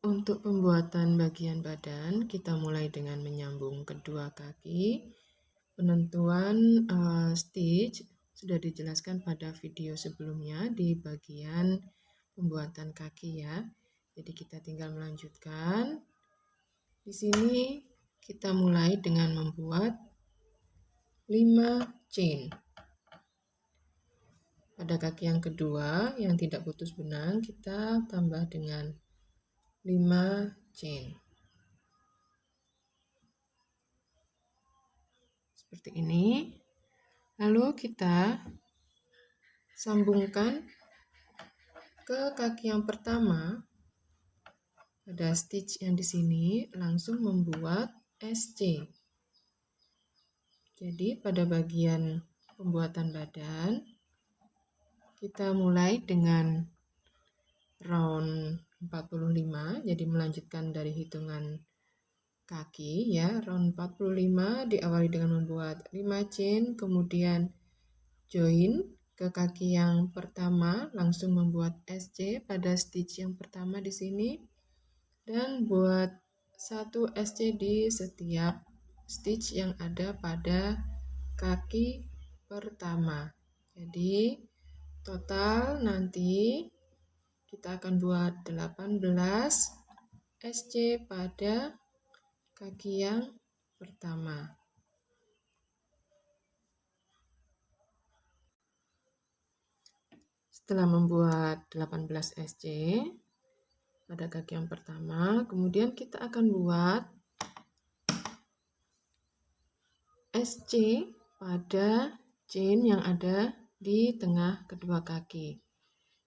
Untuk pembuatan bagian badan, kita mulai dengan menyambung kedua kaki. Penentuan stitch sudah dijelaskan pada video sebelumnya di bagian pembuatan kaki ya. Jadi kita tinggal melanjutkan. Di sini kita mulai dengan membuat 5 chain. Pada kaki yang kedua yang tidak putus benang, kita tambah dengan 5 chain. Seperti ini. Lalu kita sambungkan ke kaki yang pertama. Pada stitch yang di sini langsung membuat SC. Jadi pada bagian pembuatan badan kita mulai dengan round 45, jadi melanjutkan dari hitungan kaki ya. Round 45 diawali dengan membuat 5 chain, kemudian join ke kaki yang pertama, langsung membuat SC pada stitch yang pertama di sini, dan buat 1 SC di setiap stitch yang ada pada kaki pertama. Jadi total nanti kita akan buat 18 SC pada kaki yang pertama. Setelah membuat 18 SC pada kaki yang pertama, kemudian kita akan buat SC pada chain yang ada di tengah kedua kaki.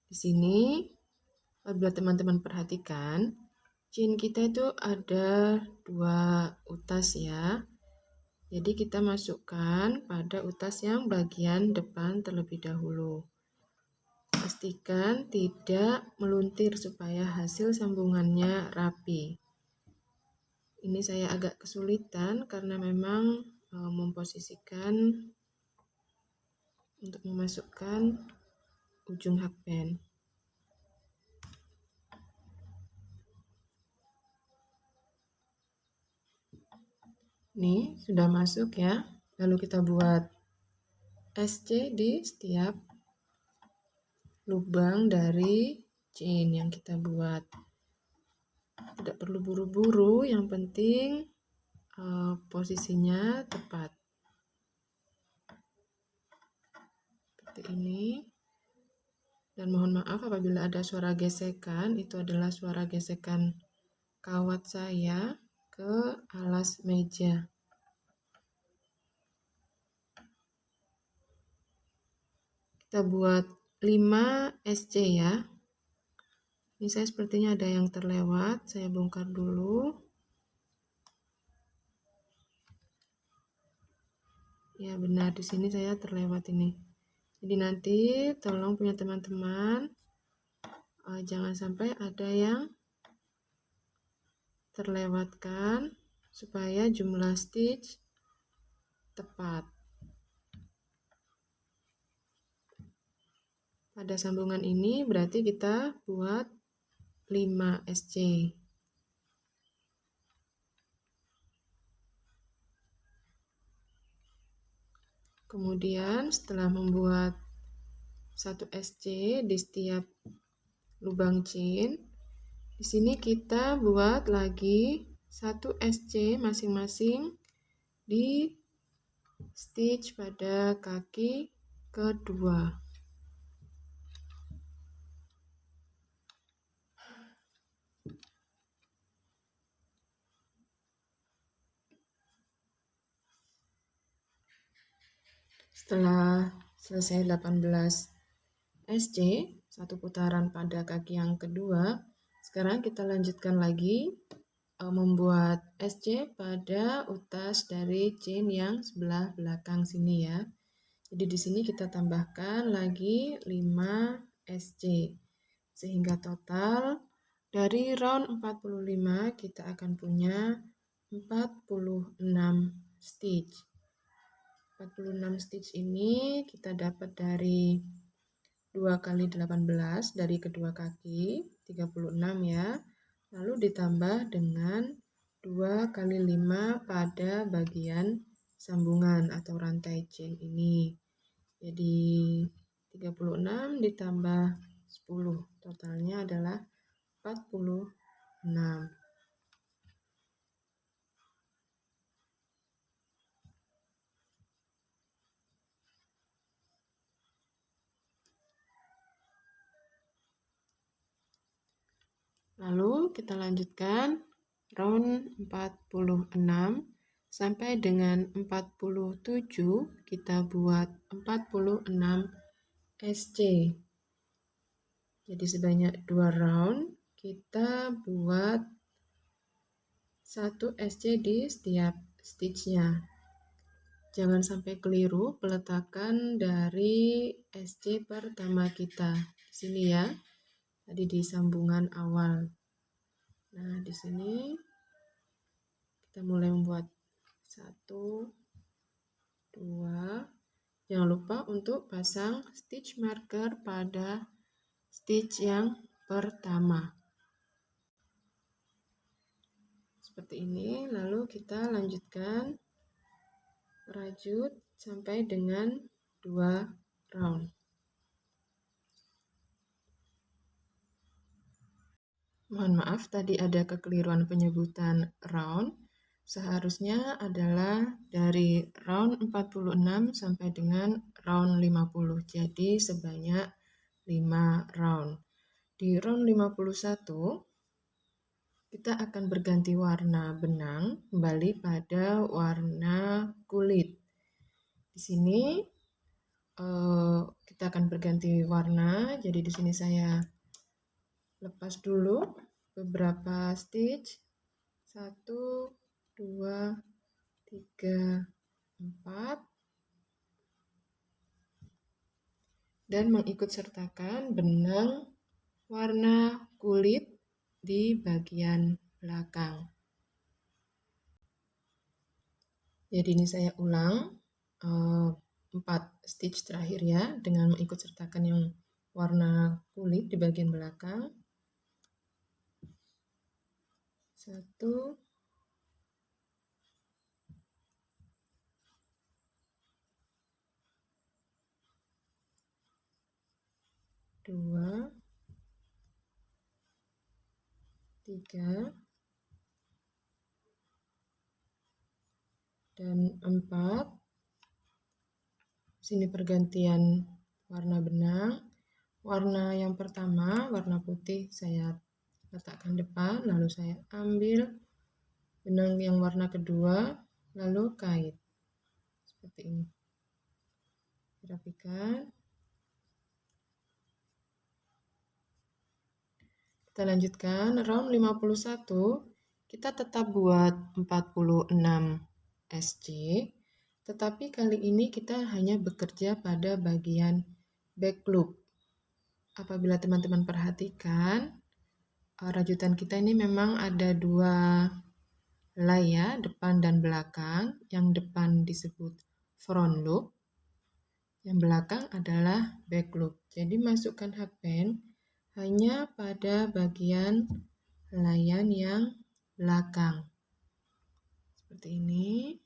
Di sini, apabila teman-teman perhatikan, chain kita itu ada 2 utas ya. Jadi kita masukkan pada utas yang bagian depan terlebih dahulu. Pastikan tidak meluntir supaya hasil sambungannya rapi. Ini saya agak kesulitan karena memang memposisikan untuk memasukkan ujung hakband. Ini sudah masuk ya. Lalu kita buat SC di setiap lubang dari chain yang kita buat. Tidak perlu buru-buru, yang penting posisinya tepat. Seperti ini. Dan mohon maaf apabila ada suara gesekan, itu adalah suara gesekan kawat saya ke alas meja. Kita buat 5 SC ya. Ini saya sepertinya ada yang terlewat, saya bongkar dulu. Ya benar, di sini saya terlewat ini. Jadi nanti tolong punya teman-teman jangan sampai ada yang terlewatkan supaya jumlah stitch tepat. Pada sambungan ini berarti kita buat 5 SC. Kemudian setelah membuat 1 SC di setiap lubang chain, di sini kita buat lagi 1 SC masing-masing di stitch pada kaki kedua. Setelah selesai 18 SC, satu putaran pada kaki yang kedua, sekarang kita lanjutkan lagi membuat SC pada utas dari chain yang sebelah belakang sini ya. Jadi di sini kita tambahkan lagi 5 SC. Sehingga total dari round 45 kita akan punya 46 stitch. 46 stitch ini kita dapat dari 2 kali 18 dari kedua kaki, 36 ya. lalu ditambah dengan 2 kali 5 pada bagian sambungan atau rantai chain ini. Jadi 36 ditambah 10, totalnya adalah 46. Lalu kita lanjutkan round 46 sampai dengan 47 kita buat 46 SC. Jadi sebanyak 2 round kita buat 1 SC di setiap stitch-nya. Jangan sampai keliru peletakan dari SC pertama kita. Di sini ya. Tadi di sambungan awal. Nah, di sini kita mulai membuat 1, 2. Jangan lupa untuk pasang stitch marker pada stitch yang pertama. Seperti ini, lalu kita lanjutkan rajut sampai dengan 2 round. Mohon maaf, tadi ada kekeliruan penyebutan round. Seharusnya adalah dari round 46 sampai dengan round 50. Jadi sebanyak 5 round. Di round 51, kita akan berganti warna benang kembali pada warna kulit. Di sini kita akan berganti warna. Jadi di sini saya lepas dulu beberapa stitch. 1, 2, 3, 4. Dan mengikut sertakan benang warna kulit di bagian belakang. Jadi ini saya ulang 4 stitch terakhir ya, dengan mengikut sertakan yang warna kulit di bagian belakang. 1, 2, 3, dan 4. Sini pergantian warna benang. Warna yang pertama, warna putih, saya letakkan depan, lalu saya ambil benang yang warna kedua, lalu kait. Seperti ini. Rapikan. Kita lanjutkan round 51. Kita tetap buat 46 SC, tetapi kali ini kita hanya bekerja pada bagian back loop. Apabila teman-teman perhatikan, rajutan kita ini memang ada 2 helai ya, depan dan belakang. Yang depan disebut front loop, yang belakang adalah back loop. Jadi masukkan hakband hanya pada bagian helaian yang belakang. Seperti ini.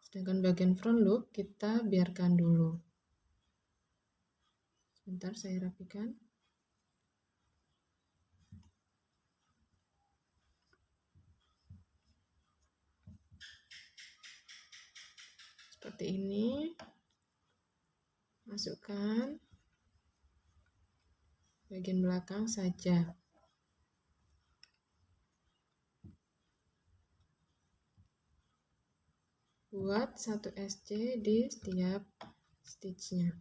Sedangkan bagian front loop kita biarkan dulu. Sebentar saya rapikan. Seperti ini. Masukkan bagian belakang saja. Buat 1 SC di setiap stitch-nya.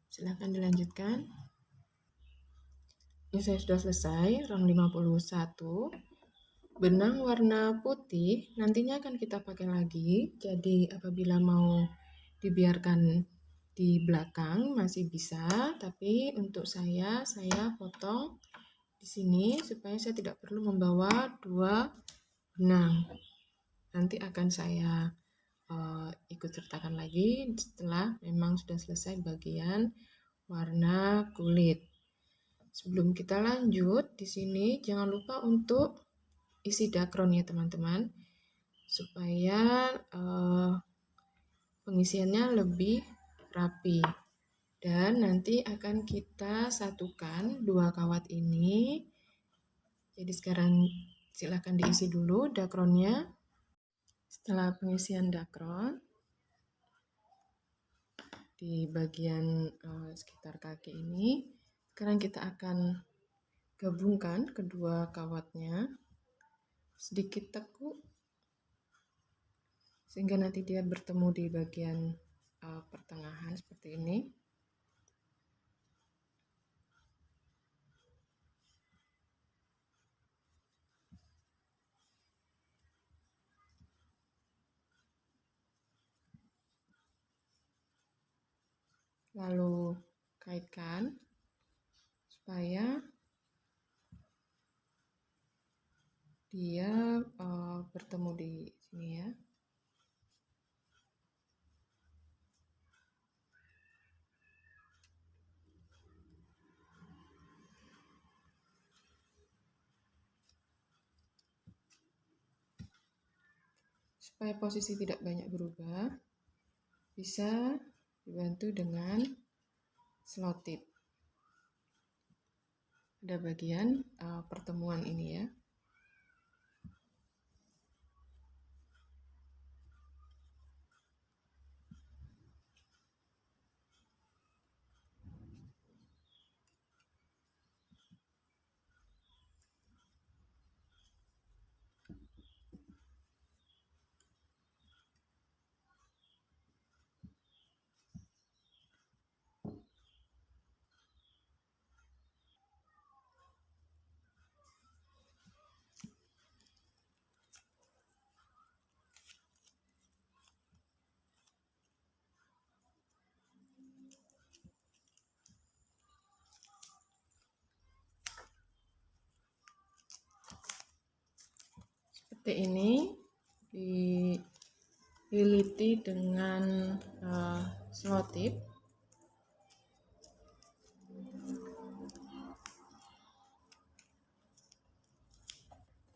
Silahkan dilanjutkan. Ini saya sudah selesai round 51. Benang warna putih nantinya akan kita pakai lagi. Jadi apabila mau dibiarkan di belakang masih bisa, tapi untuk saya potong di sini supaya saya tidak perlu membawa 2 benang. Nanti akan saya ikut sertakan lagi setelah memang sudah selesai bagian warna kulit. Sebelum kita lanjut, di sini jangan lupa untuk isi dakron ya teman-teman, supaya pengisiannya lebih rapi. Dan nanti akan kita satukan dua kawat ini. Jadi sekarang silakan diisi dulu dakronnya. Setelah pengisian dakron di bagian sekitar kaki ini, sekarang kita akan gabungkan kedua kawatnya, sedikit tekuk sehingga nanti dia bertemu di bagian pertengahan seperti ini. Lalu kaitkan supaya dia bertemu di sini ya. Supaya posisi tidak banyak berubah, bisa dibantu dengan selotip pada bagian pertemuan ini ya. Seperti ini, dililiti dengan selotip.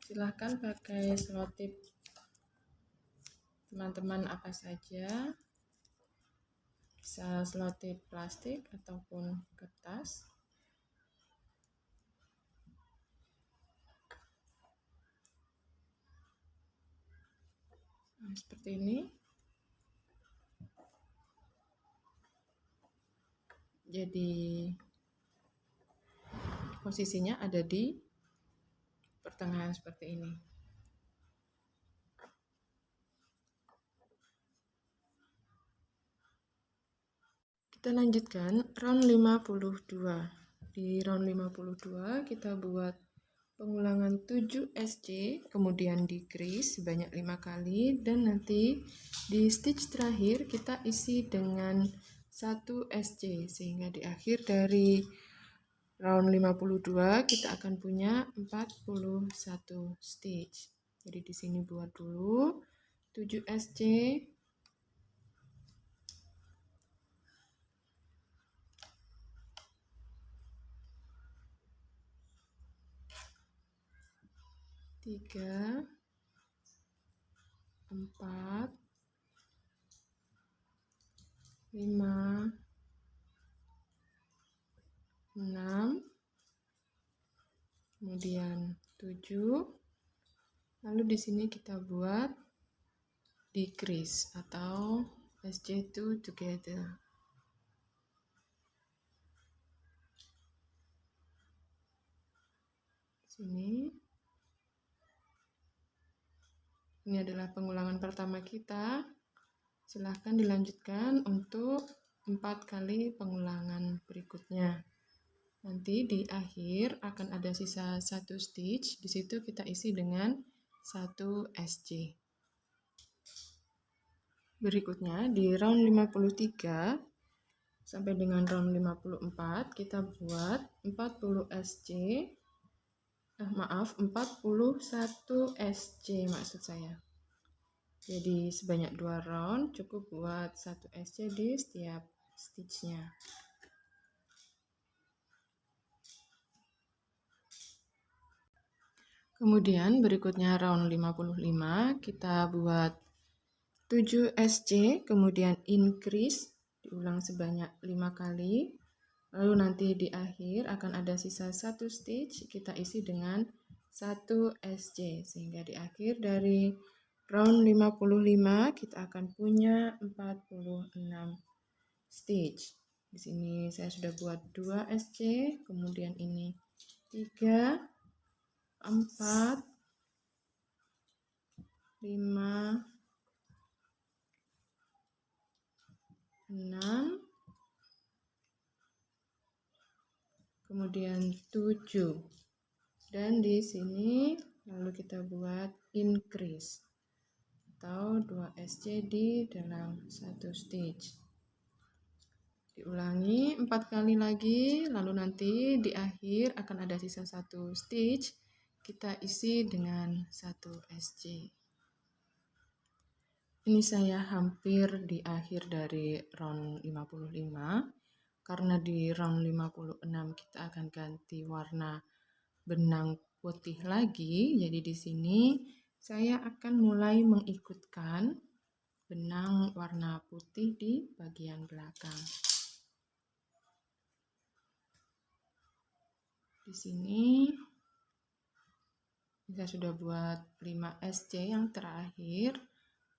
Silahkan pakai selotip teman-teman apa saja, bisa selotip plastik ataupun kertas. Nah, seperti ini. Jadi posisinya ada di pertengahan seperti ini. Kita lanjutkan round 52. Di round 52 kita buat pengulangan 7 SC, kemudian decrease sebanyak 5 kali, dan nanti di stitch terakhir kita isi dengan 1 SC, sehingga di akhir dari round 52 kita akan punya 41 stitch. Jadi di sini buat dulu 7 SC. Tiga, 4, 5, 6, kemudian 7. Lalu di sini kita buat decrease atau SC2 together. Sini. Ini adalah pengulangan pertama kita. Silahkan dilanjutkan untuk 4 kali pengulangan berikutnya. Nanti di akhir akan ada sisa 1 stitch. Di situ kita isi dengan 1 SC. Berikutnya di round 53 sampai dengan round 54 kita buat 40 SC. 41 SC maksud saya. Jadi sebanyak 2 round cukup buat 1 SC di setiap stitchnya. Kemudian berikutnya round 55, kita buat 7 SC, kemudian increase, diulang sebanyak 5 kali. Lalu nanti di akhir akan ada sisa 1 stitch, kita isi dengan 1 SC. Sehingga di akhir dari round 55 kita akan punya 46 stitch. Di sini saya sudah buat 2 SC, kemudian ini 3, 4, 5, 6, kemudian 7. Dan di sini lalu kita buat increase atau 2 SC di dalam 1 stitch. Diulangi 4 kali lagi, lalu nanti di akhir akan ada sisa 1 stitch, kita isi dengan 1 SC. Ini saya hampir di akhir dari round 55, karena di round 56 kita akan ganti warna benang putih lagi. Jadi di sini saya akan mulai mengikutkan benang warna putih di bagian belakang. Di sini saya sudah buat 5 SC yang terakhir.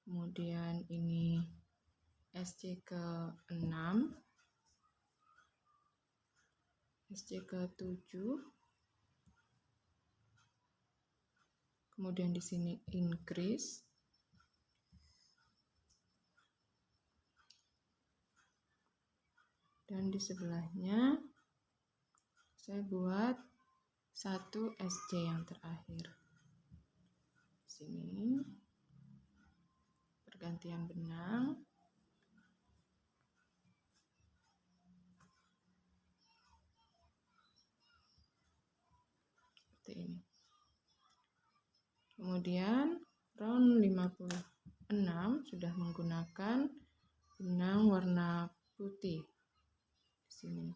Kemudian ini SC ke-6, SC ke-7. Kemudian di sini increase. Dan di sebelahnya saya buat 1 SC yang terakhir. Sini pergantian benang. Seperti ini. Kemudian round 56 sudah menggunakan benang warna putih. Di sini.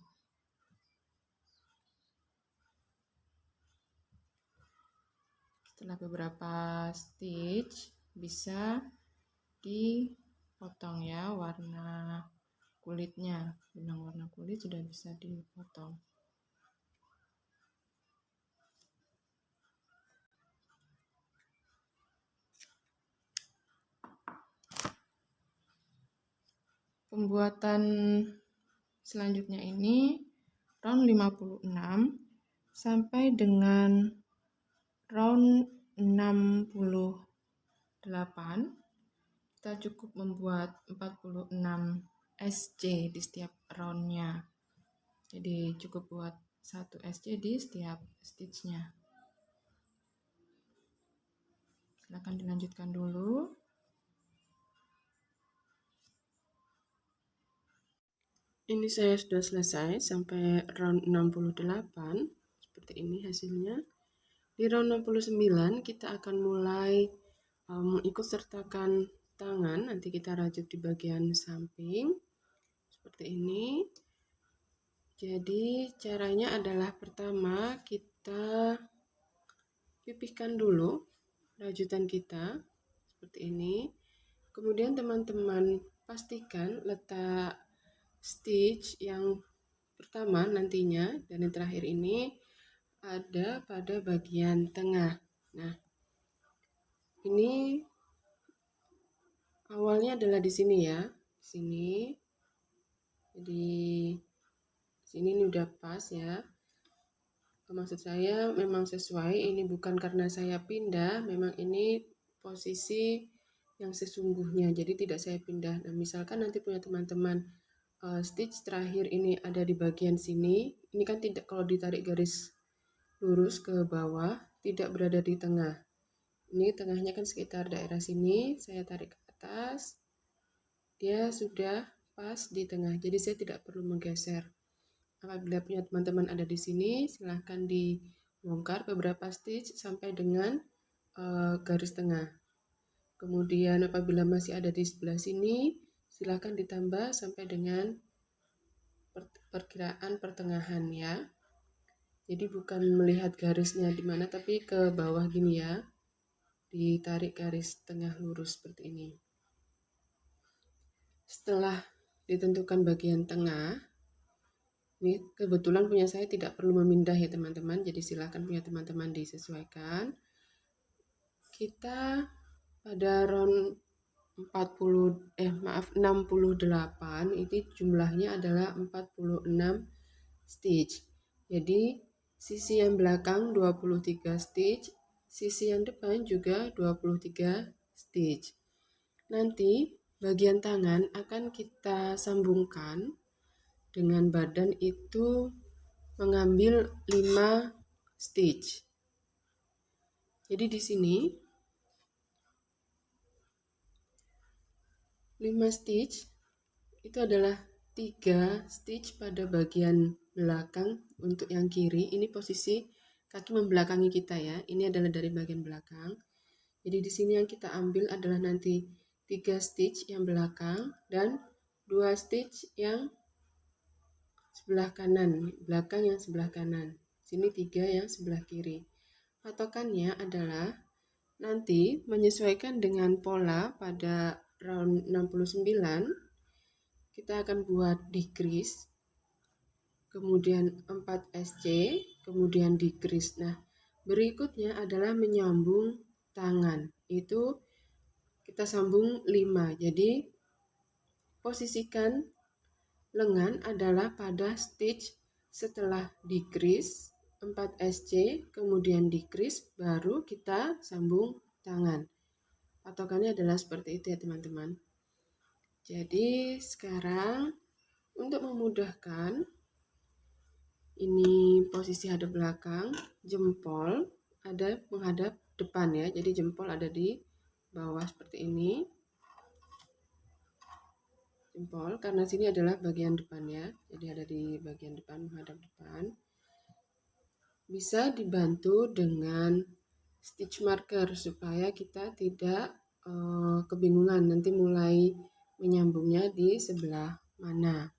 Setelah beberapa stitch bisa dipotong ya warna kulitnya. Benang warna kulit sudah bisa dipotong. Pembuatan selanjutnya ini round 56 sampai dengan round 68 kita cukup membuat 46 SC di setiap roundnya. Jadi cukup buat 1 SC di setiap stitchnya. Silakan dilanjutkan dulu. Ini saya sudah selesai sampai round 68. Seperti ini hasilnya. Di round 69 kita akan mulai ikut sertakan tangan, nanti kita rajut di bagian samping seperti ini. Jadi caranya adalah pertama kita pipihkan dulu rajutan kita seperti ini. Kemudian teman-teman pastikan letak stitch yang pertama nantinya dan yang terakhir ini ada pada bagian tengah. Nah, ini awalnya adalah di sini ya, di sini. Jadi sini ini udah pas ya. Maksud saya memang sesuai. Ini bukan karena saya pindah, memang ini posisi yang sesungguhnya. Jadi tidak saya pindah. Nah, misalkan nanti punya teman-teman stitch terakhir ini ada di bagian sini. Ini kan tidak, kalau ditarik garis lurus ke bawah, tidak berada di tengah. Ini tengahnya kan sekitar daerah sini, saya tarik ke atas, dia sudah pas di tengah, jadi saya tidak perlu menggeser. Apabila punya teman-teman ada di sini, silahkan dibongkar beberapa stitch sampai dengan garis tengah. Kemudian apabila masih ada di sebelah sini, silahkan ditambah sampai dengan perkiraan pertengahan ya. Jadi bukan melihat garisnya di mana, tapi ke bawah gini ya. Ditarik garis tengah lurus seperti ini. Setelah ditentukan bagian tengah, ini kebetulan punya saya tidak perlu memindah ya teman-teman, jadi silakan punya teman-teman disesuaikan. Kita pada round 68 ini jumlahnya adalah 46 stitch. Jadi sisi yang belakang 23 stitch, sisi yang depan juga 23 stitch. Nanti bagian tangan akan kita sambungkan dengan badan itu mengambil 5 stitch. Jadi di sini 5 stitch itu adalah 3 stitch pada bagian belakang untuk yang kiri. Ini posisi kaki membelakangi kita ya. Ini adalah dari bagian belakang. Jadi di sini yang kita ambil adalah nanti 3 stitch yang belakang dan 2 stitch yang sebelah kanan, belakang yang sebelah kanan. Sini 3 yang sebelah kiri. Patokannya adalah nanti menyesuaikan dengan pola pada round 69, kita akan buat decrease, kemudian 4 SC, kemudian decrease. Nah, berikutnya adalah menyambung tangan. Itu kita sambung 5. Jadi, posisikan lengan adalah pada stitch setelah decrease, 4 SC, kemudian decrease, baru kita sambung tangan. Patokannya adalah seperti itu ya teman-teman. Jadi sekarang untuk memudahkan, ini posisi hadap belakang, jempol ada menghadap depan ya. Jadi jempol ada di bawah seperti ini. Jempol karena sini adalah bagian depan ya. Jadi ada di bagian depan menghadap depan. Bisa dibantu dengan stitch marker supaya kita tidak kebingungan nanti mulai menyambungnya di sebelah mana.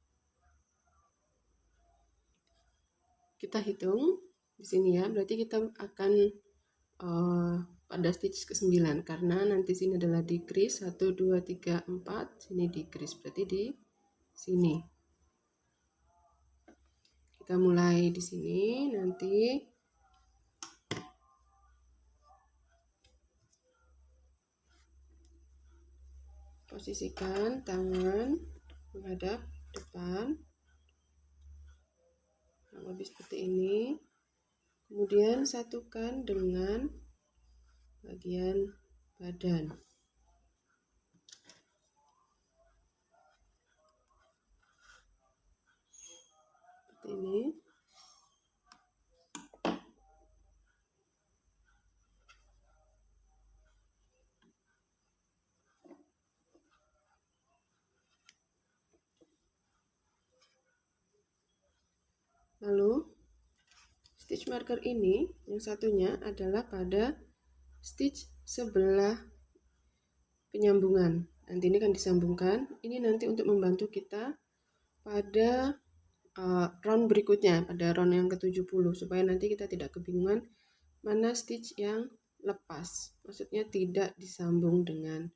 Kita hitung di sini ya, berarti kita akan pada stitch ke-9 karena nanti sini adalah decrease 1 2 3 4, sini decrease berarti di sini. Kita mulai di sini nanti posisikan tangan menghadap depan, kurang lebih seperti ini. Kemudian satukan dengan bagian badan. Seperti ini. Lalu stitch marker ini yang satunya adalah pada stitch sebelah penyambungan. Nanti ini akan disambungkan. Ini nanti untuk membantu kita pada round berikutnya, pada round yang ke-70, supaya nanti kita tidak kebingungan mana stitch yang lepas. Maksudnya tidak disambung dengan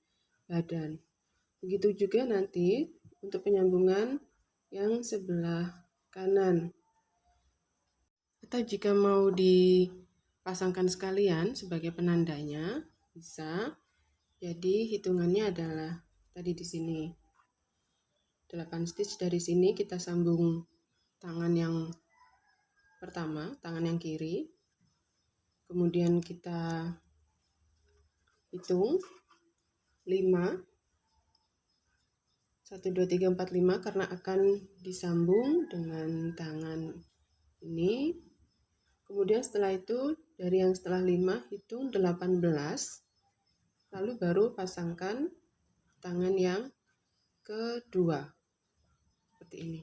badan. Begitu juga nanti untuk penyambungan yang sebelah kanan. Atau jika mau dipasangkan sekalian sebagai penandanya, bisa. Jadi hitungannya adalah tadi di sini 8 stitch. Dari sini kita sambung tangan yang pertama, tangan yang kiri. Kemudian kita hitung 5 1 2 3 4 5 karena akan disambung dengan tangan ini. Kemudian setelah itu dari yang setelah 5 hitung 18, lalu baru pasangkan tangan yang kedua seperti ini.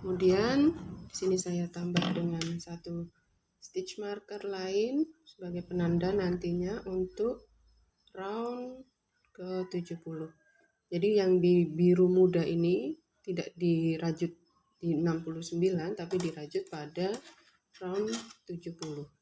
Kemudian di sini saya tambah dengan satu stitch marker lain sebagai penanda nantinya untuk round ke-70. Jadi yang di biru muda ini tidak dirajut di 69 tapi dirajut pada round 70.